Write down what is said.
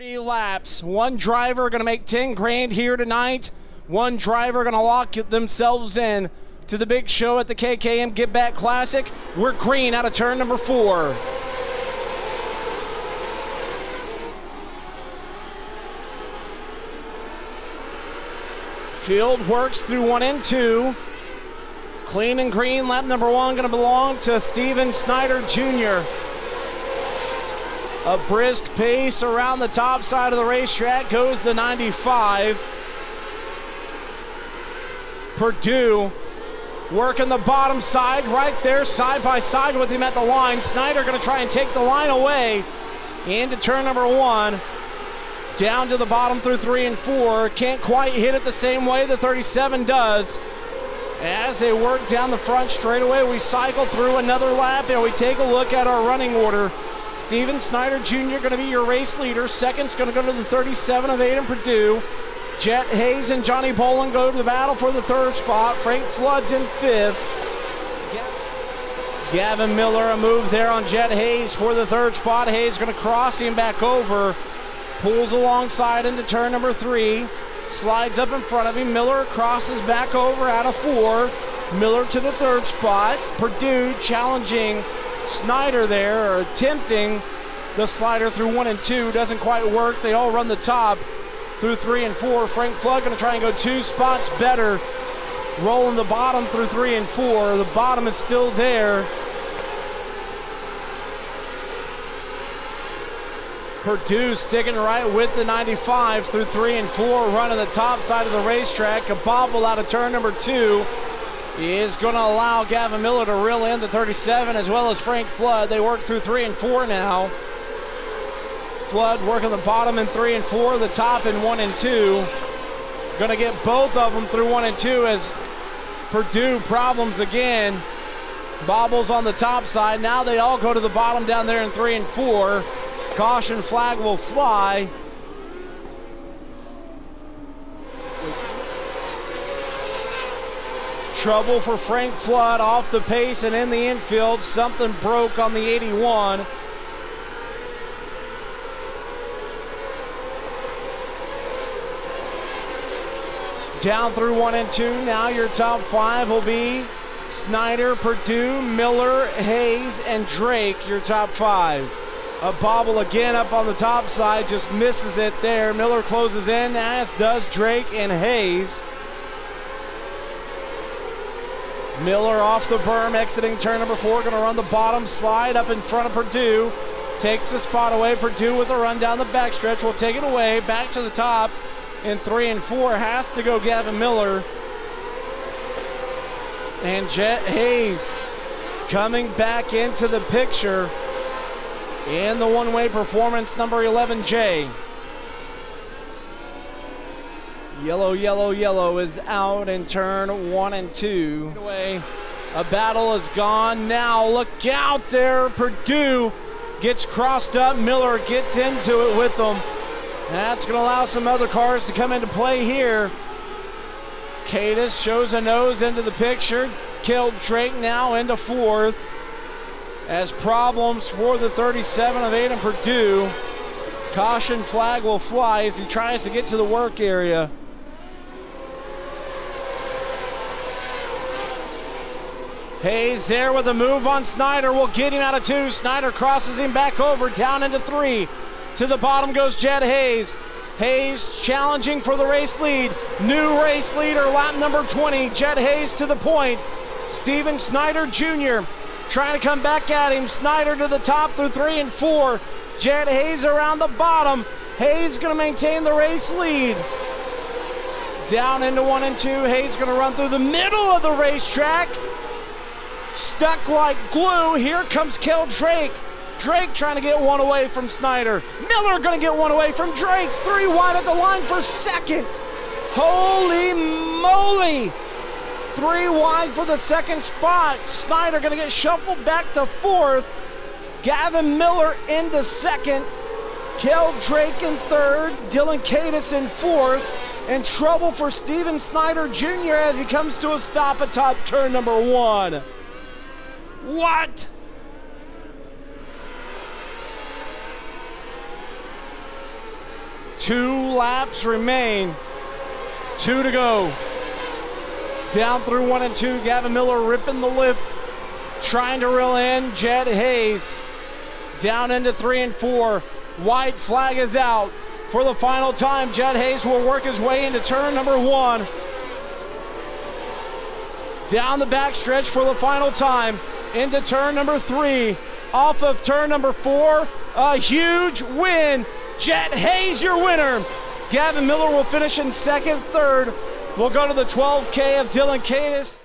30 laps. One driver going to make 10 grand here tonight. One driver going to lock themselves in to the big show at the KKM Get Back Classic. We're green out of turn number 4. Field works through 1 and 2. Clean and green, lap number 1 going to belong to Steven Snyder Jr. A brisk pace around the top side of the racetrack goes the 95. Purdue working the bottom side right there, side by side with him at the line. Snyder going to try and take the line away into turn number 1. Down to the bottom through 3 and 4. Can't quite hit it the same way the 37 does. As they work down the front straightaway, we cycle through another lap and we take a look at our running order. Steven Snyder Jr. going to be your race leader. Second's going to go to the 37 of Aiden Purdue. Jett Hayes and Johnny Bolin go to the battle for the 3rd spot. Frank Flood's in 5th. Gavin Miller, a move there on Jett Hayes for the 3rd spot. Hayes going to cross him back over. Pulls alongside into turn number 3. Slides up in front of him. Miller crosses back over out of 4. Miller to the 3rd spot. Purdue challenging Snyder there, or attempting the slider through 1 and 2. Doesn't quite work. They all run the top through 3 and 4. Frank Flood going to try and go 2 spots better. Rolling the bottom through 3 and 4. The bottom is still there. Purdue sticking right with the 95 through 3 and 4, running the top side of the racetrack. A bobble out of turn number 2 is going to allow Gavin Miller to reel in the 37 as well as Frank Flood. They work through 3 and 4 now. Flood working the bottom in 3 and 4, the top in 1 and 2. Going to get both of them through 1 and 2 as Purdue problems again. Bobbles on the top side. Now they all go to the bottom down there in 3 and 4. Caution flag will fly. Trouble for Frank Flood off the pace and in the infield. Something broke on the 81. Down through 1 and 2. Now your top 5 will be Snyder, Purdue, Miller, Hayes, and Drake, your top 5. A bobble again up on the top side, just misses it there. Miller closes in, as does Drake and Hayes. Miller off the berm, exiting turn number 4, going to run the bottom slide up in front of Purdue. Takes the spot away. Purdue with a run down the backstretch will take it away. Back to the top in 3 and 4. Has to go Gavin Miller. And Jett Hayes coming back into the picture in the one-way performance, number 11J. Yellow, yellow, yellow is out in turn 1 and 2. A battle is gone. Now look out there. Purdue gets crossed up. Miller gets into it with them. That's going to allow some other cars to come into play here. Cadis shows a nose into the picture. Killed Drake now into 4th. As problems for the 37 of Aiden Purdue. Caution flag will fly as he tries to get to the work area. Hayes there with a move on Snyder. Will get him out of 2. Snyder crosses him back over, down into 3. To the bottom goes Jett Hayes. Hayes challenging for the race lead. New race leader, lap number 20. Jett Hayes to the point. Steven Snyder Jr. trying to come back at him. Snyder to the top through 3 and 4. Jett Hayes around the bottom. Hayes going to maintain the race lead. Down into 1 and 2. Hayes going to run through the middle of the racetrack. Stuck like glue. Here comes Drake. Drake trying to get one away from Snyder. Miller going to get one away from Drake. 3 wide at the line for second. Holy moly. 3 wide for the 2nd spot. Snyder going to get shuffled back to 4th. Gavin Miller into 2nd. Drake in 3rd. Dylan Cadis in 4th. And trouble for Steven Snyder Jr. as he comes to a stop atop turn number 1. What? 2 laps remain. 2 to go. Down through 1 and 2. Gavin Miller ripping the lip, trying to reel in Jett Hayes. Down into 3 and 4. White flag is out for the final time. Jett Hayes will work his way into turn number 1. Down the backstretch for the final time into turn number 3. Off of turn number 4, a huge win. Jett Hayes, your winner. Gavin Miller will finish in second. Third will go to the 12K of Dylan Cadis.